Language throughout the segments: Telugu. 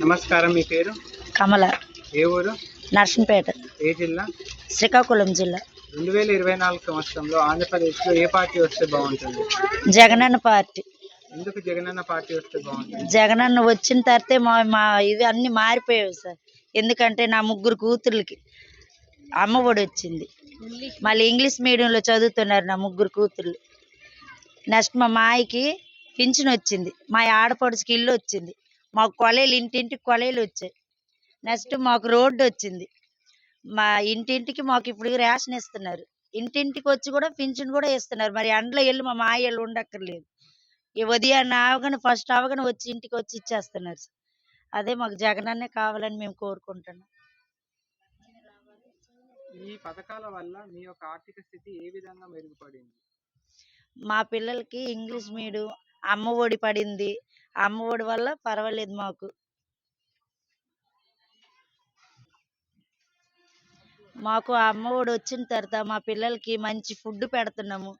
నమస్కారం. మీ పేరు? కమల, ఏ ఊరు? నర్సంపేట, ఏ జిల్లా? శ్రీకాకుళం జిల్లా. 2024 సంవత్సరంలో ఆంధ్రప్రదేశ్లో ఏ పార్టీ వస్తే బాగుంటుంది? జగనన్న పార్టీ. ఎందుకు జగనన్న పార్టీ వస్తే బాగుంటుంది? జగనన్న వచ్చిన తర్వాతే మా మా ఇవి అన్ని మారిపోయావు సార్. ఎందుకంటే నా ముగ్గురు కూతుర్లకి అమ్మఒడి వచ్చింది. మళ్ళీ ఇంగ్లీష్ మీడియంలో చదువుతున్నారు నా ముగ్గురు కూతుర్లు. నెక్స్ట్ మా మాయకి పింఛన్ వచ్చింది. మా ఆడపడుచుకి ఇల్లు వచ్చింది. మాకు కొలేలు, ఇంటింటికి కొలేలు వచ్చాయి. నెక్స్ట్ మాకు రోడ్డు వచ్చింది. మా ఇంటింటికి మాకు ఇప్పుడు రేషన్ ఇస్తున్నారు. ఇంటింటికి వచ్చి కూడా పింఛన్ కూడా ఇస్తున్నారు. మరి ఎండలో వెళ్ళి మా మాయలు ఉండక్కర్లేదు. ఈ ఉదయాన్నే అవగానే ఫస్ట్ అవగానే వచ్చి ఇంటికి వచ్చి ఇచ్చేస్తున్నారు. అదే మాకు జగనన్నే కావాలని మేము కోరుకుంటున్నాం. ఈ పథకాల వల్ల మీ యొక్క ఆర్థిక స్థితి ఏ విధంగా మెరుగుపడింది? మా పిల్లలకి ఇంగ్లీష్ మీడియం అమ్మ ఒడి పడింది. అమ్మ ఒడి వల్ల పర్వాలేదు మాకు. మాకు ఆ అమ్మ ఒడి వచ్చిన తర్వాత మా పిల్లలకి మంచి ఫుడ్ పెడుతున్నాము.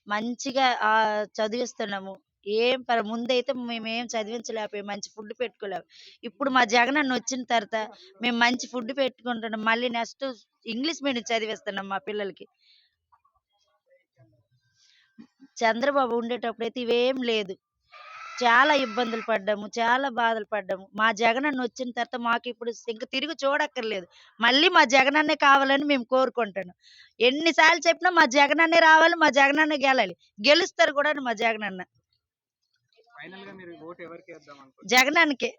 మంచిగా చదివిస్తున్నాము. ముందైతే మేమేం చదివించలేకపోయాం. మంచి ఫుడ్ పెట్టుకోలేము. ఇప్పుడు మా జగనన్న వచ్చిన తర్వాత మేము మంచి ఫుడ్ పెట్టుకుంటున్నాం. మళ్ళీ నెక్స్ట్ ఇంగ్లీష్ మీడియం చదివిస్తున్నాం మా పిల్లలకి. చంద్రబాబు ఉండేటప్పుడైతే ఇవేం లేదు. చాలా ఇబ్బందులు పడ్డాము. చాలా బాధలు పడ్డాము. మా జగనన్న వచ్చిన తర్వాత మాకు ఇప్పుడు ఇంక తిరిగి చూడక్కర్లేదు. మళ్ళీ మా జగనన్నే కావాలని మేము కోరుకుంటున్నాం. ఎన్నిసార్లు చెప్పినా మా జగనన్నే రావాలి, మా జగనన్నే గెలాలి. గెలుస్తారు కూడా మా జగనన్న. ఫైనల్ గా మీరు ఓటు ఎవరికి వేద్దాం అనుకుంటున్నారు? జగనన్నకే.